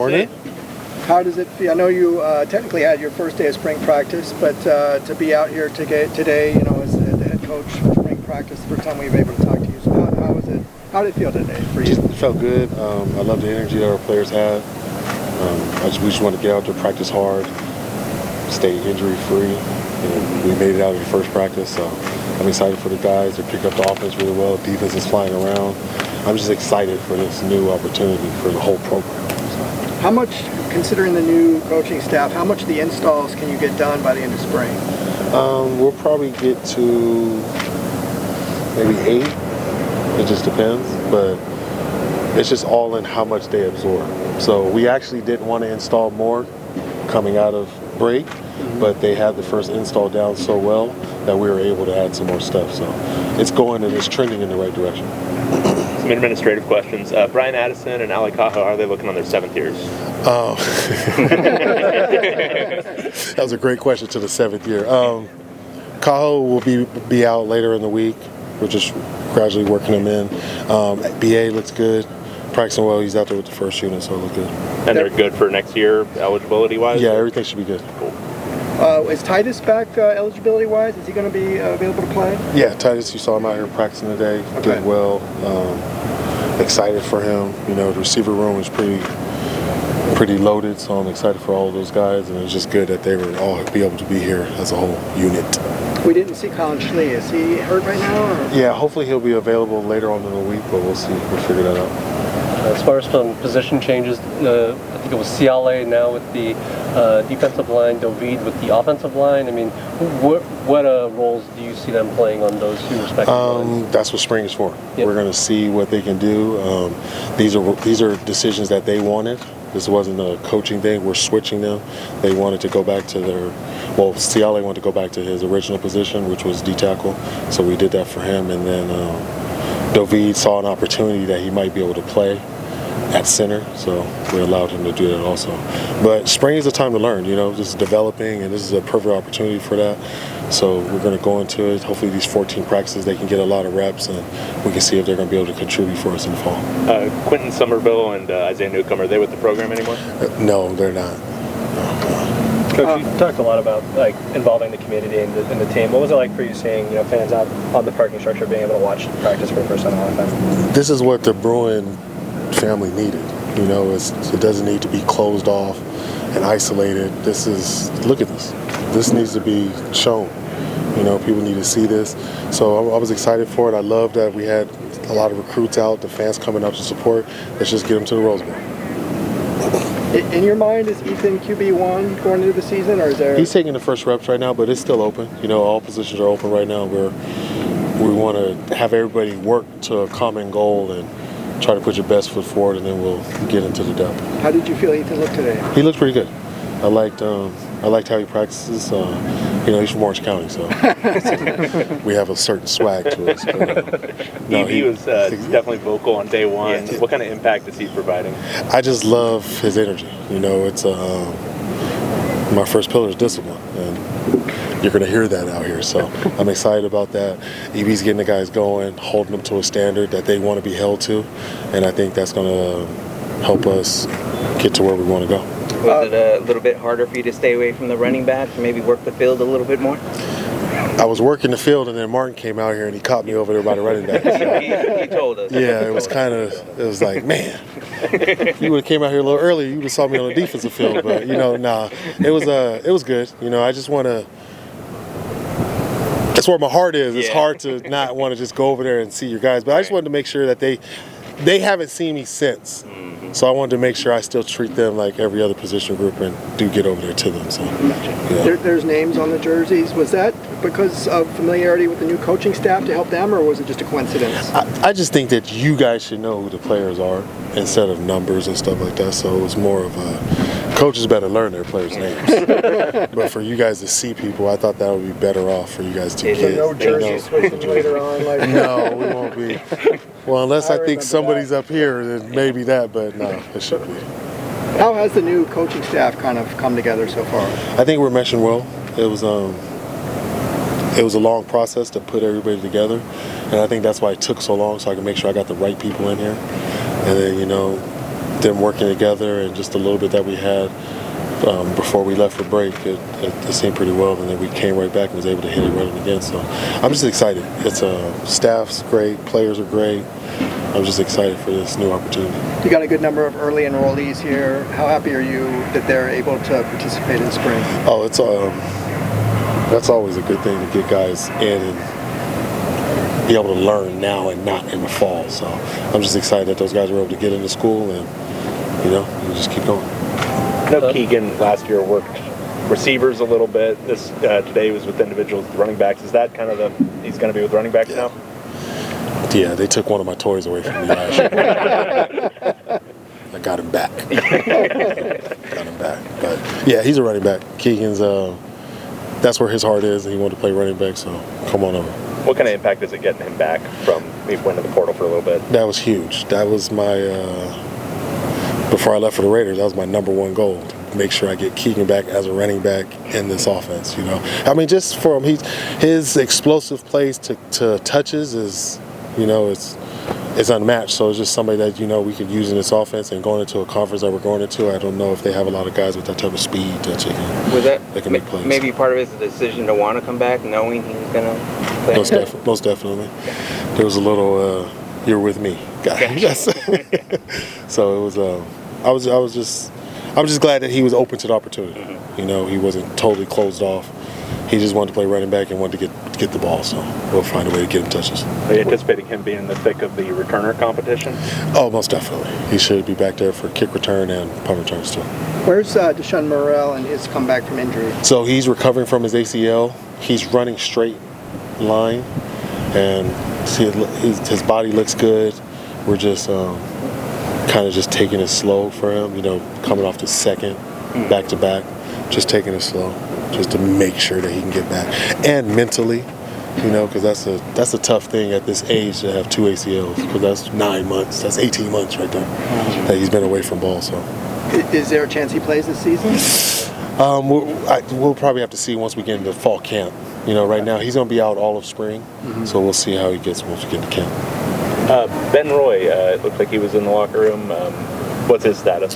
Morning. How does it feel? I know you technically had your first day of spring practice, but to be out here today, you know, as the head coach for spring practice, the first time we were able to talk to you. So how was it? How did it feel today for you? It felt good. I love the energy that our players had. We just want to get out there, practice hard, stay injury free. We made it out of the first practice, so I'm excited for the guys to pick up the offense really well. Defense is flying around. I'm just excited for this new opportunity for the whole program. How much, considering the new coaching staff, how much of the installs can you get done by the end of spring? We'll probably get to maybe 8. It just depends, but it's just all in how much they absorb. So we actually didn't want to install more coming out of break, but they had the first install down so well that we were able to add some more stuff. So it's going and it's trending in the right direction. Some administrative questions. Brian Addison and Ali Cajo, how are they looking on their 7th years? Oh, that was a great question to the 7th year. Cajo will be out later in the week. We're just gradually working him in. BA looks good. Practicing well. He's out there with the first unit, so it looks good. And they're good for next year, eligibility-wise? Yeah, everything should be good. Cool. Is Titus back eligibility-wise? Is he going to be available to play? Yeah, Titus, you saw him out here practicing today. Did well. Excited for him. You know, the receiver room is pretty loaded, so I'm excited for all of those guys, and it's just good that they were all be able to be here as a whole unit. We didn't see Colin Schley. Is he hurt right now? Or? Yeah, hopefully he'll be available later on in the week, but we'll see. We'll figure that out. As far as some position changes, I think it was Ciale now with the defensive line, David with the offensive line. I mean, what roles do you see them playing on those two respective lines? That's what spring is for. Yep. We're going to see what they can do. These are decisions that they wanted. This wasn't a coaching thing. We're switching them. They wanted to go back to Ciale wanted to go back to his original position, which was D-tackle. So we did that for him. And then David saw an opportunity that he might be able to play at center, so we allowed him to do that also. But spring is a time to learn, you know, this is developing, and this is a perfect opportunity for that. So we're going to go into it. Hopefully these 14 practices, they can get a lot of reps, and we can see if they're going to be able to contribute for us in the fall. Quentin Somerville and Isaiah Newcomb, are they with the program anymore? No, they're not. Coach, you talked a lot about like involving the community and the team. What was it like for you seeing fans out on the parking structure being able to watch practice for the first time in a long time? This is what the Bruin family needed. You know, it doesn't need to be closed off and isolated. Look at this. This needs to be shown. You know, people need to see this. So I was excited for it. I love that we had a lot of recruits out, the fans coming out to support. Let's just get them to the Rose Bowl. In your mind, is Ethan QB1 going into the season, or is there? He's taking the first reps right now, but it's still open. You know, all positions are open right now. We want to have everybody work to a common goal and try to put your best foot forward, and then we'll get into the depth. How did you feel Ethan looked today? He looked pretty good. I liked how he practices. You know, he's from Orange County, so we have a certain swag to us. But, he was definitely vocal on day one. Yeah. What kind of impact is he providing? I just love his energy. You know, it's my first pillar is discipline, and you're going to hear that out here. So I'm excited about that. EB's getting the guys going, holding them to a standard that they want to be held to, and I think that's going to help us get to where we want to go. Was it a little bit harder for you to stay away from the running back, maybe work the field a little bit more? I was working the field, and then Martin came out here, and he caught me over there by the running back. So. he told us. Yeah, it was like, man, you would have came out here a little earlier, you would have saw me on the defensive field. But, you know, it was good. You know, I just want to, that's where my heart is. It's hard to not want to just go over there and see your guys. But I just wanted to make sure that they haven't seen me since. So I wanted to make sure I still treat them like every other position group and do get over there to them. So, yeah. There's names on the jerseys. Was that because of familiarity with the new coaching staff to help them, or was it just a coincidence? I just think that you guys should know who the players are instead of numbers and stuff like that. So it was more of coaches better learn their players' names. But for you guys to see people, I thought that would be better off for you guys to get. No jersey switching later on? No, we won't be. Well, unless I think somebody's up here, then maybe that, but no, it shouldn't be. How has the new coaching staff kind of come together so far? I think we're meshing well. It was a long process to put everybody together, and I think that's why it took so long, so I can make sure I got the right people in here. And then, you know, them working together and just a little bit that we had before we left for break, it seemed pretty well, and then we came right back and was able to hit it running again. So I'm just excited. It's staff's great, players are great. I'm just excited for this new opportunity. You got a good number of early enrollees here. How happy are you that they're able to participate in spring? Oh, it's that's always a good thing to get guys in and be able to learn now and not in the fall. So I'm just excited that those guys were able to get into school and we just keep going. I know Keegan last year worked receivers a little bit. This today was with individuals, running backs. Is that kind of he's going to be with running backs now? Yeah, they took one of my toys away from me last year. I got him back. But yeah, he's a running back. Keegan's that's where his heart is, and he wanted to play running back. So come on over. What kind of impact is it getting him back from he went to the portal for a little bit? That was huge. That was my before I left for the Raiders. That was my #1 goal. To make sure I get Keegan back as a running back in this offense. I mean, just for him, his explosive plays to touches is. It's unmatched, so it's just somebody that we could use in this offense. And going into a conference that we're going into, I don't know if they have a lot of guys with that type of speed that can make plays. Maybe part of it is the decision to want to come back, knowing he was going to play? Most definitely. There was a little "you're with me" guy. Yes. So it was. I was just glad that he was open to the opportunity. He wasn't totally closed off. He just wanted to play running back and wanted to get the ball, so we'll find a way to get him touches. Are you anticipating him being in the thick of the returner competition? Oh, most definitely. He should be back there for kick return and punt returns too. Where's Deshaun Morrell and his comeback from injury? So he's recovering from his ACL. He's running straight line, and his body looks good. We're just kind of just taking it slow for him, coming off the second back-to-back, just taking it slow. Just to make sure that he can get back, and mentally, because that's a tough thing at this age to have 2 ACLs, because that's 9 months, that's 18 months right there that he's been away from ball. So, is there a chance he plays this season? We'll probably have to see once we get into fall camp. Right now he's going to be out all of spring, so we'll see how he gets once we get to camp. Ben Roy, it looked like he was in the locker room. What's his status?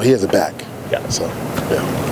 He has a back. Yeah. So, yeah.